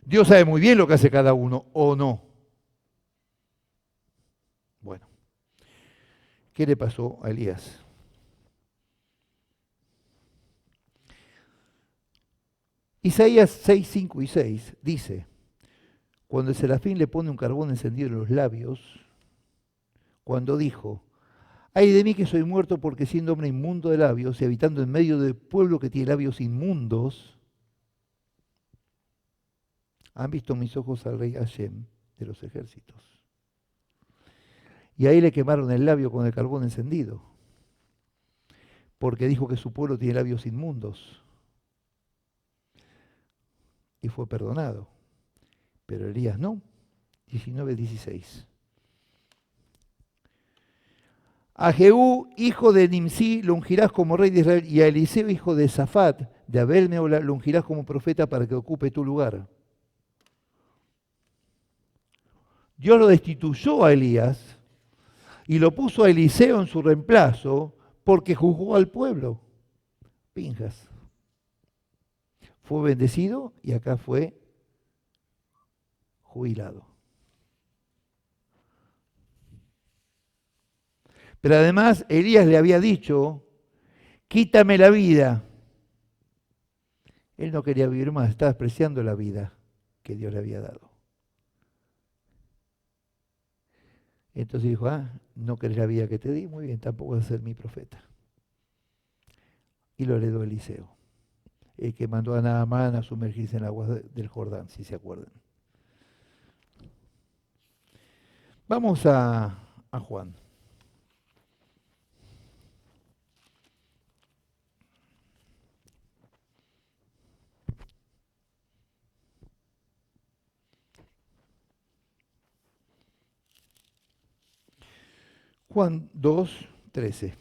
Dios sabe muy bien lo que hace cada uno, ¿o no? Bueno, ¿qué le pasó a Elías? Isaías 6, 5 y 6 dice, cuando el serafín le pone un carbón encendido en los labios, cuando dijo, ay de mí que soy muerto porque siendo hombre inmundo de labios y habitando en medio del pueblo que tiene labios inmundos, han visto mis ojos al rey Hashem de los ejércitos. Y ahí le quemaron el labio con el carbón encendido, porque dijo que su pueblo tiene labios inmundos. Y fue perdonado. Pero Elías no. 19:16. A Jehú, hijo de Nimsi, lo ungirás como rey de Israel, y a Eliseo, hijo de Safat, de Abel Meola, lo ungirás como profeta para que ocupe tu lugar. Dios lo destituyó a Elías y lo puso a Eliseo en su reemplazo porque juzgó al pueblo. Pinjas. Fue bendecido y acá fue jubilado. Pero además Elías le había dicho, quítame la vida. Él no quería vivir más, estaba despreciando la vida que Dios le había dado. Entonces dijo, no querés la vida que te di, muy bien, tampoco vas a ser mi profeta. Y lo heredó Eliseo, el que mandó a Naamán a sumergirse en el agua del Jordán, si se acuerdan. Vamos a Juan. Juan 2:13.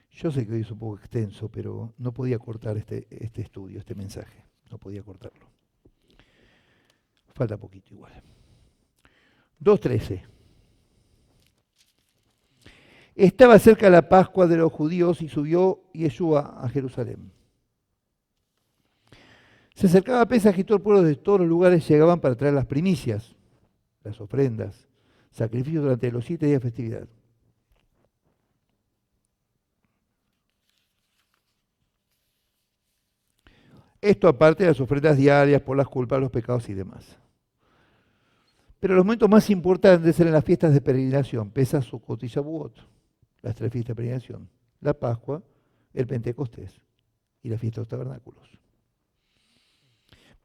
Yo sé que hoy es un poco extenso, pero no podía cortar este estudio, este mensaje. No podía cortarlo. Falta poquito igual. 2:13. Estaba cerca la Pascua de los judíos y subió Yeshua a Jerusalén. Se acercaba a Pesaj y todo el pueblo de todos los lugares llegaban para traer las primicias, las ofrendas, sacrificios durante los 7 días de festividad. Esto aparte de las ofrendas diarias por las culpas, los pecados y demás. Pero los momentos más importantes eran las fiestas de peregrinación, Pesaj, Sucot y Shavuot, las 3 fiestas de peregrinación, la Pascua, el Pentecostés y la fiesta de los tabernáculos.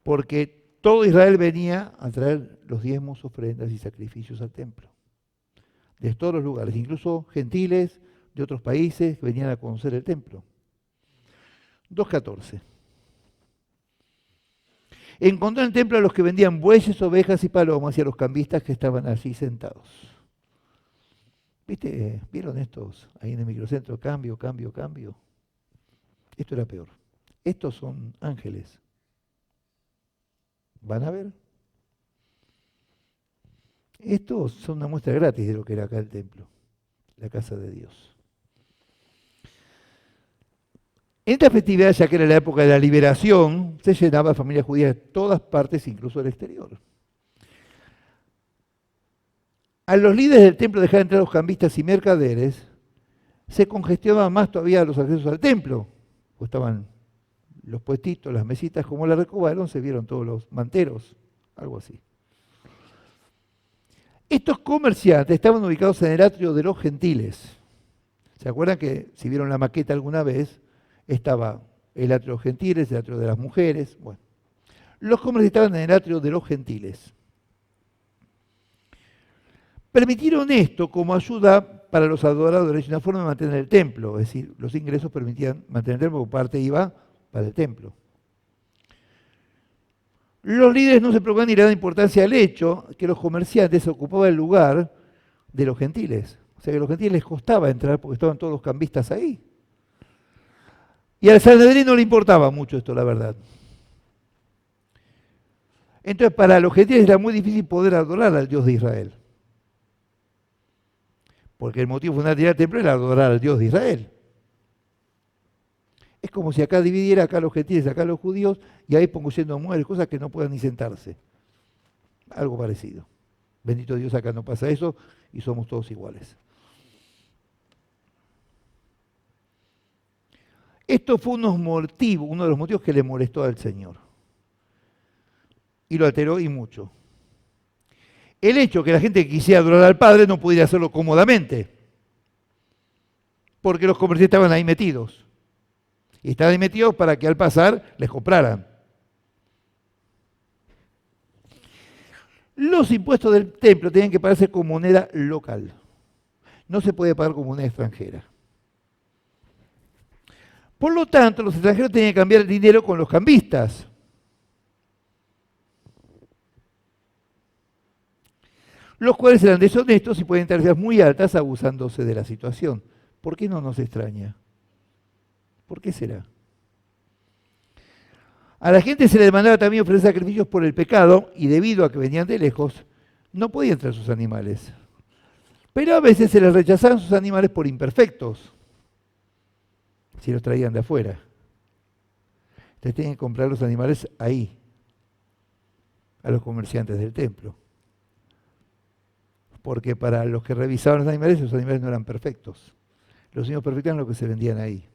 Porque todo Israel venía a traer los diezmos, ofrendas y sacrificios al templo. De todos los lugares, incluso gentiles de otros países que venían a conocer el templo. 2:14. Encontró en el templo a los que vendían bueyes, ovejas y palomas y a los cambistas que estaban allí sentados. ¿Viste? ¿Vieron estos ahí en el microcentro? Cambio, cambio, cambio. Esto era peor. Estos son ángeles. ¿Van a ver? Estos son una muestra gratis de lo que era acá el templo, la casa de Dios. En esta festividad, ya que era la época de la liberación, se llenaba familias judías de todas partes, incluso del exterior. A los líderes del templo dejar entrar a los cambistas y mercaderes, se congestionaban más todavía los accesos al templo, pues estaban los puestitos, las mesitas, como la recobraron, se vieron todos los manteros, algo así. Estos comerciantes estaban ubicados en el atrio de los gentiles. ¿Se acuerdan que si vieron la maqueta alguna vez, estaba el atrio de los gentiles, el atrio de las mujeres? Bueno, los comerciantes estaban en el atrio de los gentiles. Permitieron esto como ayuda para los adoradores y una forma de mantener el templo, es decir, los ingresos permitían mantener el templo, porque parte iba para el templo. Los líderes no se preocupaban ni le daban importancia al hecho que los comerciantes ocupaban el lugar de los gentiles. O sea que a los gentiles les costaba entrar porque estaban todos los cambistas ahí. Y al Sanedrín no le importaba mucho esto, la verdad. Entonces para los gentiles era muy difícil poder adorar al Dios de Israel. Porque el motivo fundamental del templo era adorar al Dios de Israel. Es como si acá dividiera acá los gentiles, acá los judíos, y ahí pongo yendo a mujeres, cosas que no puedan ni sentarse. Algo parecido. Bendito Dios, acá no pasa eso y somos todos iguales. Esto fue uno de los motivos que le molestó al Señor. Y lo alteró y mucho. El hecho que la gente que quisiera adorar al Padre no pudiera hacerlo cómodamente. Porque los comerciantes estaban ahí metidos. Y estaban ahí metidos para que al pasar les compraran. Los impuestos del templo tenían que pagarse con moneda local. No se podía pagar con moneda extranjera. Por lo tanto, los extranjeros tenían que cambiar el dinero con los cambistas. Los cuales eran deshonestos y pueden tener tarifas muy altas abusándose de la situación. ¿Por qué no nos extraña? ¿Por qué será? A la gente se le demandaba también ofrecer sacrificios por el pecado y debido a que venían de lejos, no podían traer sus animales. Pero a veces se les rechazaban sus animales por imperfectos, si los traían de afuera. Entonces tienen que comprar los animales ahí, a los comerciantes del templo. Porque para los que revisaban los animales no eran perfectos. Los únicos perfectos eran los que se vendían ahí.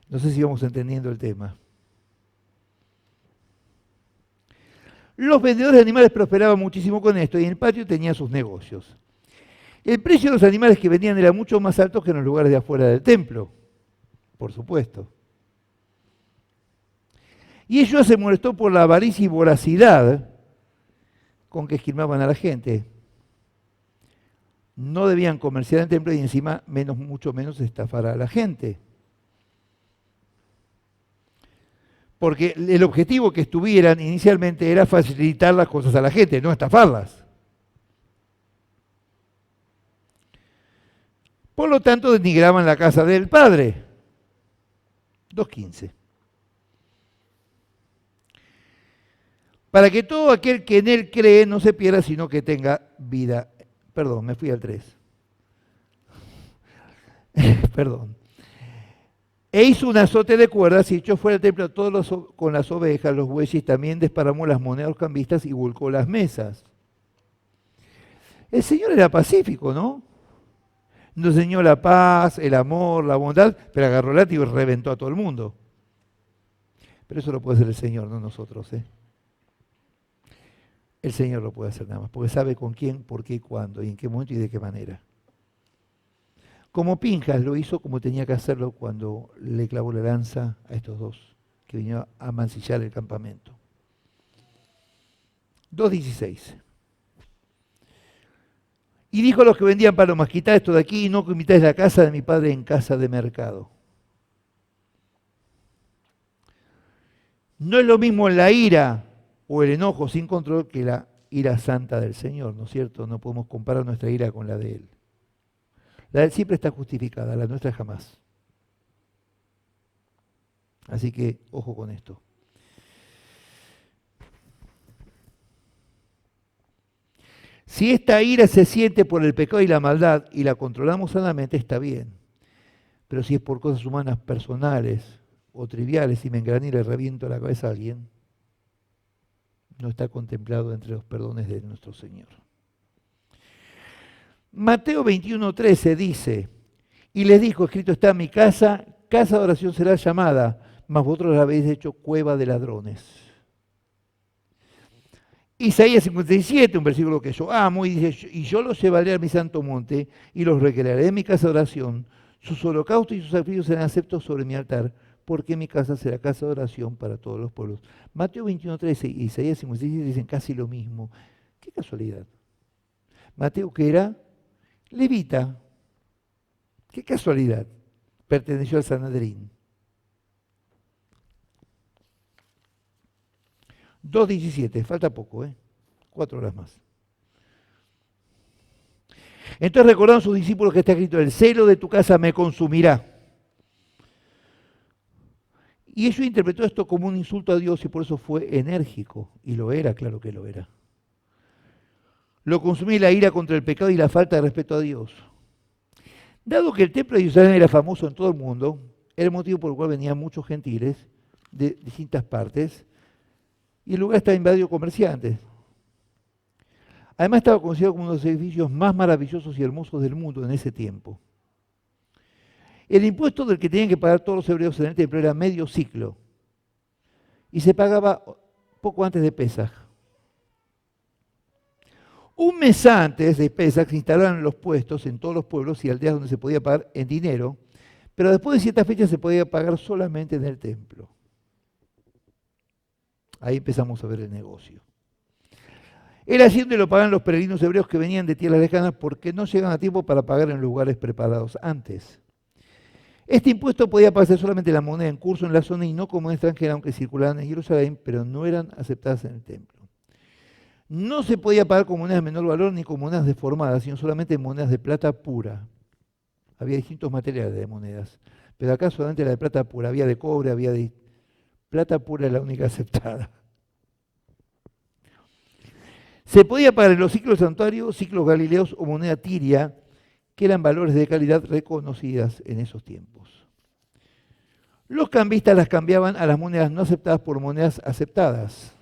No sé si vamos entendiendo el tema. Los vendedores de animales prosperaban muchísimo con esto y en el patio tenían sus negocios. El precio de los animales que vendían era mucho más alto que en los lugares de afuera del templo, por supuesto. Y ellos se molestó por la avaricia y voracidad con que esquilmaban a la gente. No debían comerciar en el templo y encima mucho menos estafar a la gente. Porque el objetivo que estuvieran inicialmente era facilitar las cosas a la gente, no estafarlas. Por lo tanto, denigraban la casa del Padre. 2.15. Para que todo aquel que en él cree no se pierda, sino que tenga vida. Perdón, me fui al 3. Perdón. E hizo un azote de cuerdas y echó fuera del templo a todos con las ovejas, los bueyes, también desparramó las monedas a los cambistas y volcó las mesas. El Señor era pacífico, ¿no? Nos enseñó la paz, el amor, la bondad, pero agarró el látigo y reventó a todo el mundo. Pero eso lo puede hacer el Señor, no nosotros, ¿eh? El Señor lo puede hacer nada más, porque sabe con quién, por qué, cuándo, y en qué momento y de qué manera. Como Pinjas lo hizo como tenía que hacerlo cuando le clavó la lanza a estos dos, que vinieron a mancillar el campamento. 2.16. Y dijo a los que vendían palomas, quitad esto de aquí y no convirtáis la casa de mi padre en casa de mercado. No es lo mismo la ira o el enojo sin control que la ira santa del Señor, ¿no es cierto? No podemos comparar nuestra ira con la de Él. La de Él siempre está justificada, la nuestra jamás. Así que, ojo con esto. Si esta ira se siente por el pecado y la maldad y la controlamos sanamente, está bien. Pero si es por cosas humanas personales o triviales y me engrané y le reviento la cabeza a alguien, no está contemplado entre los perdones de nuestro Señor. Mateo 21:13 dice, y les dijo, escrito está, mi casa, casa de oración será llamada, mas vosotros la habéis hecho cueva de ladrones. Isaías 57, un versículo que yo amo, y dice, y yo los llevaré a mi santo monte y los recrearé en mi casa de oración, sus holocaustos y sus sacrificios serán aceptos sobre mi altar, porque mi casa será casa de oración para todos los pueblos. Mateo 21:13 y Isaías 57 dicen casi lo mismo. Qué casualidad. Mateo, que era levita, qué casualidad, perteneció al Sanedrín. 2.17, falta poco, 4 horas más. Entonces recordaron a sus discípulos que está escrito, el celo de tu casa me consumirá. Y ellos interpretó esto como un insulto a Dios y por eso fue enérgico. Y lo era, claro que lo era. Lo consumía la ira contra el pecado y la falta de respeto a Dios. Dado que el templo de Jerusalén era famoso en todo el mundo, era el motivo por el cual venían muchos gentiles de distintas partes y el lugar estaba invadido por comerciantes. Además estaba considerado como uno de los edificios más maravillosos y hermosos del mundo en ese tiempo. El impuesto del que tenían que pagar todos los hebreos en el templo era medio siclo y se pagaba poco antes de Pesaj. Un mes antes de Pesaj se instalaron los puestos en todos los pueblos y aldeas donde se podía pagar en dinero, pero después de ciertas fechas se podía pagar solamente en el templo. Ahí empezamos a ver el negocio. El haciendo lo pagan los peregrinos hebreos que venían de tierras lejanas porque no llegan a tiempo para pagar en lugares preparados antes. Este impuesto podía pagarse solamente la moneda en curso en la zona y no como extranjera, aunque circulaban en Jerusalén, pero no eran aceptadas en el templo. No se podía pagar con monedas de menor valor ni con monedas deformadas, sino solamente monedas de plata pura. Había distintos materiales de monedas, pero acá solamente la de plata pura. Había de cobre, había de... Plata pura es la única aceptada. Se podía pagar en los ciclos santuarios, ciclos galileos o moneda tiria, que eran valores de calidad reconocidas en esos tiempos. Los cambistas las cambiaban a las monedas no aceptadas por monedas aceptadas.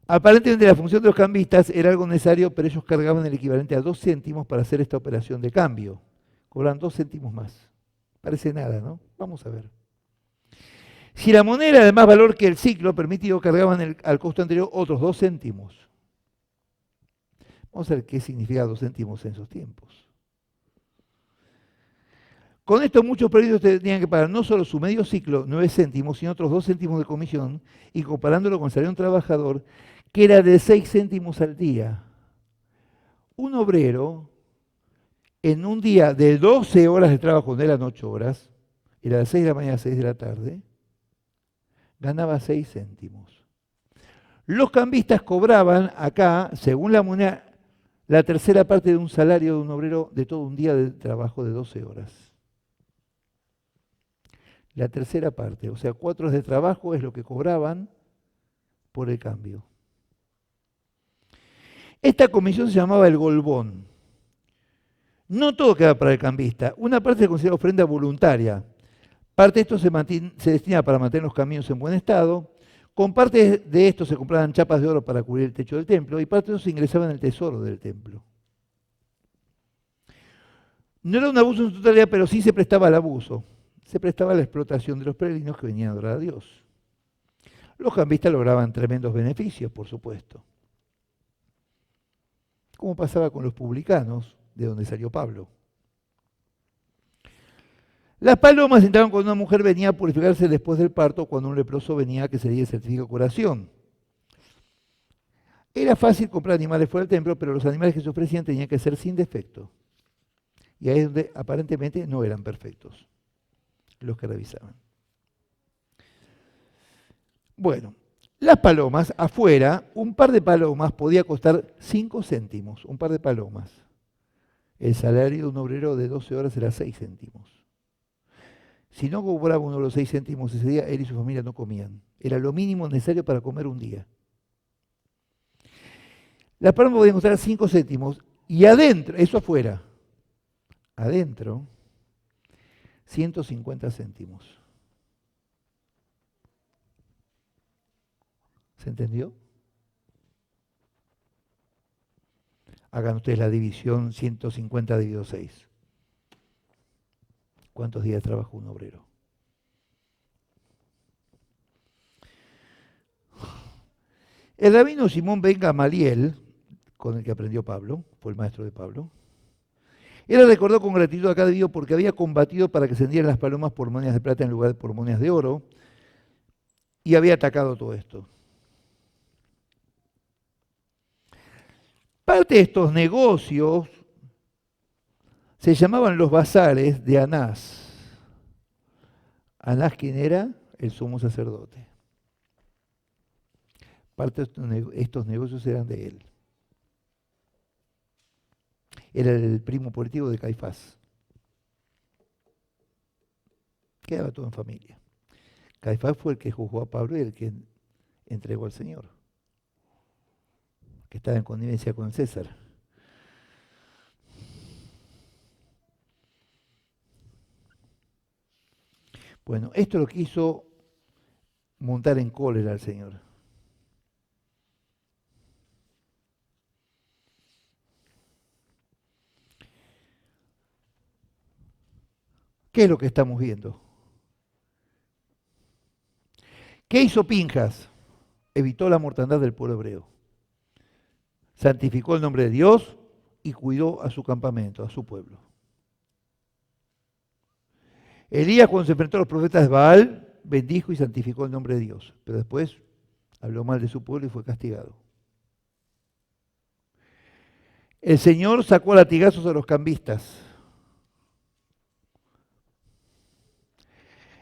Aparentemente la función de los cambistas era algo necesario, pero ellos cargaban el equivalente a 2 céntimos para hacer esta operación de cambio. Cobran 2 céntimos más. Parece nada, ¿no? Vamos a ver. Si la moneda era de más valor que el ciclo permitido, cargaban al costo anterior otros 2 céntimos. Vamos a ver qué significa 2 céntimos en esos tiempos. Con esto muchos peregrinos tenían que pagar no solo su medio ciclo, 9 céntimos, sino otros 2 céntimos de comisión, y comparándolo con el salario de un trabajador, que era de 6 céntimos al día. Un obrero, en un día de 12 horas de trabajo, no eran 8 horas, era de 6 de la mañana a 6 de la tarde, ganaba 6 céntimos. Los cambistas cobraban acá, según la moneda, la tercera parte de un salario de un obrero de todo un día de trabajo de 12 horas. La tercera parte, o sea, 4 horas de trabajo es lo que cobraban por el cambio. Esta comisión se llamaba el golbón. No todo queda para el cambista. Una parte se considera ofrenda voluntaria. Parte de esto se destina para mantener los caminos en buen estado. Con parte de esto se compraban chapas de oro para cubrir el techo del templo y parte de eso se ingresaba en el tesoro del templo. No era un abuso en su totalidad, pero sí se prestaba al abuso. Se prestaba a la explotación de los peregrinos que venían a adorar a Dios. Los cambistas lograban tremendos beneficios, por supuesto. Como pasaba con los publicanos, de donde salió Pablo. Las palomas entraban cuando una mujer venía a purificarse después del parto, cuando un leproso venía que se le certifica curación. Era fácil comprar animales fuera del templo, pero los animales que se ofrecían tenían que ser sin defecto. Y ahí es donde aparentemente no eran perfectos los que revisaban. Bueno, las palomas, afuera, un par de palomas podía costar 5 céntimos, un par de palomas. El salario de un obrero de 12 horas era 6 céntimos. Si no cobraba uno los 6 céntimos ese día, él y su familia no comían. Era lo mínimo necesario para comer un día. Las palomas podían costar 5 céntimos y adentro, eso afuera, adentro, 150 céntimos. ¿Se entendió? Hagan ustedes la división 150 dividido 6. ¿Cuántos días trabaja un obrero? El rabino Simón ben Gamaliel, con el que aprendió Pablo, fue el maestro de Pablo, él recordó con gratitud a cada Dios porque había combatido para que se vendieran las palomas por monedas de plata en lugar de por monedas de oro y había atacado todo esto. Parte de estos negocios se llamaban los bazares de Anás. Anás, ¿quién era? El sumo sacerdote. Parte de estos negocios eran de él. Era el primo político de Caifás. Quedaba todo en familia. Caifás fue el que juzgó a Pablo y el que entregó al Señor, que estaba en connivencia con César. Bueno, esto lo quiso montar en cólera al Señor. ¿Qué es lo que estamos viendo? ¿Qué hizo Pinjas? Evitó la mortandad del pueblo hebreo. Santificó el nombre de Dios y cuidó a su campamento, a su pueblo. Elías, cuando se enfrentó a los profetas de Baal, bendijo y santificó el nombre de Dios. Pero después Habló mal de su pueblo y fue castigado. El Señor sacó a latigazos a los cambistas.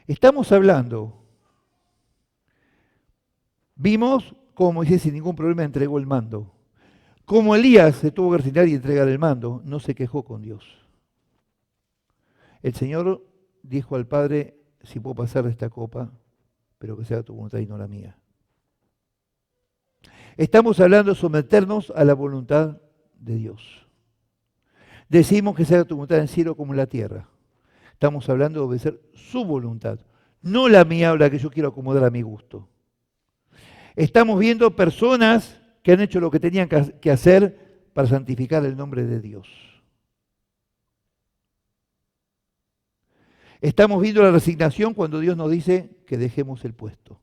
Estamos hablando, vimos cómo Moisés sin ningún problema entregó el mando. Como Elías se tuvo que retirar y entregar el mando, no se quejó con Dios. El Señor dijo al Padre, si puedo pasar de esta copa, pero que sea tu voluntad y no la mía. Estamos hablando de someternos a la voluntad de Dios. Decimos que sea tu voluntad en el cielo como en la tierra. Estamos hablando de obedecer su voluntad, no la mía o la que yo quiero acomodar a mi gusto. Estamos viendo personas que han hecho lo que tenían que hacer para santificar el nombre de Dios. Estamos viendo la resignación cuando Dios nos dice que dejemos el puesto.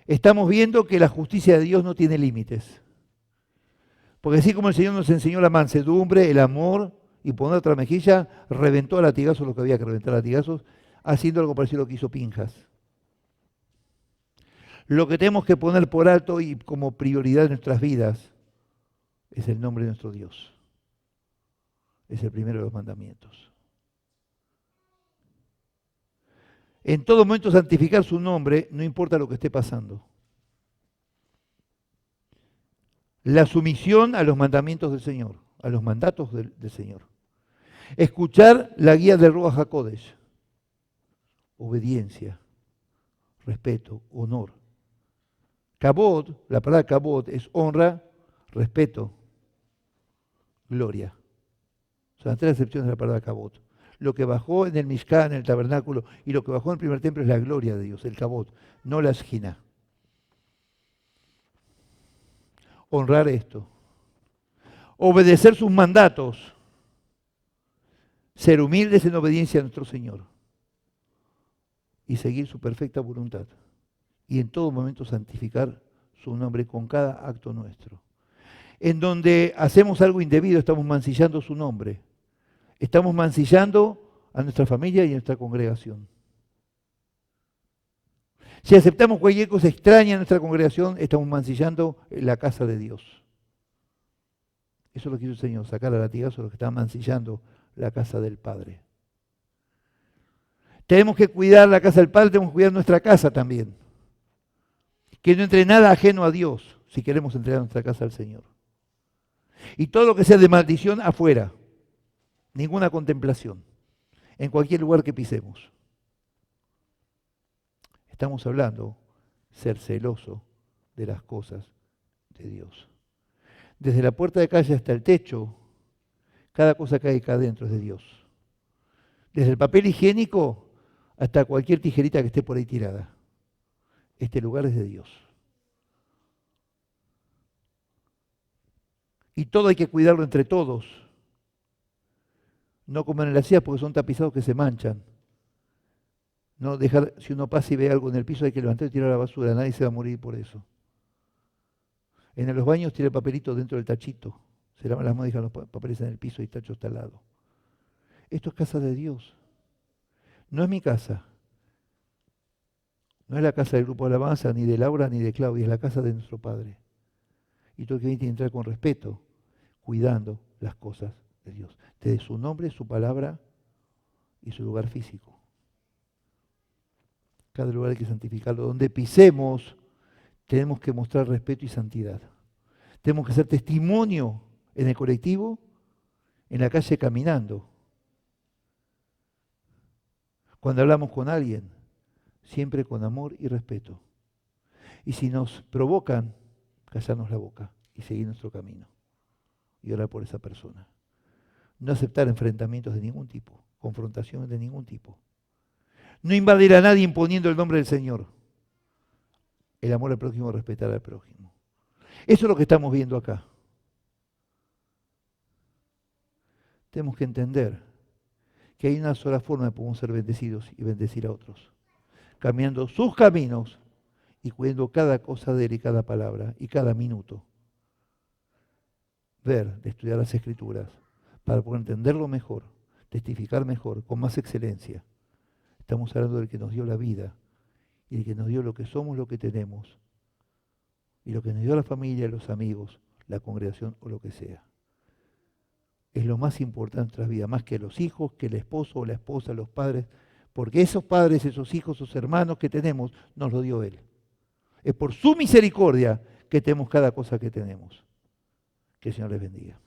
Estamos viendo que la justicia de Dios no tiene límites. Porque así como el Señor nos enseñó la mansedumbre, el amor y poner otra mejilla, reventó a latigazos lo que había que reventar a latigazos, haciendo algo parecido a lo que hizo Pinjas. Lo que tenemos que poner por alto y como prioridad en nuestras vidas es el nombre de nuestro Dios. Es el primero de los mandamientos. En todo momento santificar su nombre, no importa lo que esté pasando. La sumisión a los mandamientos del Señor, a los mandatos del Señor. Escuchar la guía del Ruach HaKodesh. Obediencia, respeto, honor. Kabod, la palabra kabod es honra, respeto, gloria. Son las tres excepciones de la palabra kabod. Lo que bajó en el Mishkan, en el tabernáculo, y lo que bajó en el primer templo es la gloria de Dios, el kabod, no la esquina. Honrar esto. Obedecer sus mandatos. Ser humildes en obediencia a nuestro Señor. Y seguir su perfecta voluntad. Y en todo momento santificar su nombre con cada acto nuestro. En donde hacemos algo indebido, estamos mancillando su nombre. Estamos mancillando a nuestra familia y a nuestra congregación. Si aceptamos cualquier cosa extraña en nuestra congregación, estamos mancillando la casa de Dios. Eso es lo que hizo el Señor, sacar a latigazos a los que estaban mancillando la casa del Padre. Tenemos que cuidar la casa del Padre, tenemos que cuidar nuestra casa también. Que no entre nada ajeno a Dios, si queremos entregar nuestra casa al Señor. Y todo lo que sea de maldición afuera. Ninguna contemplación. En cualquier lugar que pisemos. Estamos hablando ser celoso de las cosas de Dios. Desde la puerta de calle hasta el techo, cada cosa que hay acá adentro es de Dios. Desde el papel higiénico hasta cualquier tijerita que esté por ahí tirada. Este lugar es de Dios. Y todo hay que cuidarlo entre todos. No comer en las sillas porque son tapizados que se manchan. No dejar, si uno pasa y ve algo en el piso, hay que levantar y tirar a la basura. Nadie se va a morir por eso. En los baños tira el papelito dentro del tachito. Se lavan las manos y dejan los papeles en el piso y el tacho está al lado. Esto es casa de Dios. No es mi casa. No es la casa del grupo de alabanza, ni de Laura, ni de Claudia. Es la casa de nuestro Padre. Y todo el que viene tiene que entrar con respeto, cuidando las cosas de Dios. Desde su nombre, su palabra y su lugar físico. Cada lugar hay que santificarlo. Donde pisemos, tenemos que mostrar respeto y santidad. Tenemos que ser testimonio en el colectivo, en la calle caminando. Cuando hablamos con alguien, siempre con amor y respeto. Y si nos provocan, callarnos la boca y seguir nuestro camino. Y orar por esa persona. No aceptar enfrentamientos de ningún tipo, confrontaciones de ningún tipo. No invadir a nadie imponiendo el nombre del Señor. El amor al prójimo, respetar al prójimo. Eso es lo que estamos viendo acá. Tenemos que entender que hay una sola forma de poder ser bendecidos y bendecir a otros. Caminando sus caminos y cuidando cada cosa de él y cada palabra y cada minuto. Ver, de estudiar las Escrituras para poder entenderlo mejor, testificar mejor, con más excelencia. Estamos hablando del que nos dio la vida y del que nos dio lo que somos, lo que tenemos, y lo que nos dio la familia, los amigos, la congregación o lo que sea. Es lo más importante en nuestras vidas, más que los hijos, que el esposo o la esposa, los padres, porque esos padres, esos hijos, esos hermanos que tenemos, nos lo dio Él. Es por su misericordia que tenemos cada cosa que tenemos. Que el Señor les bendiga.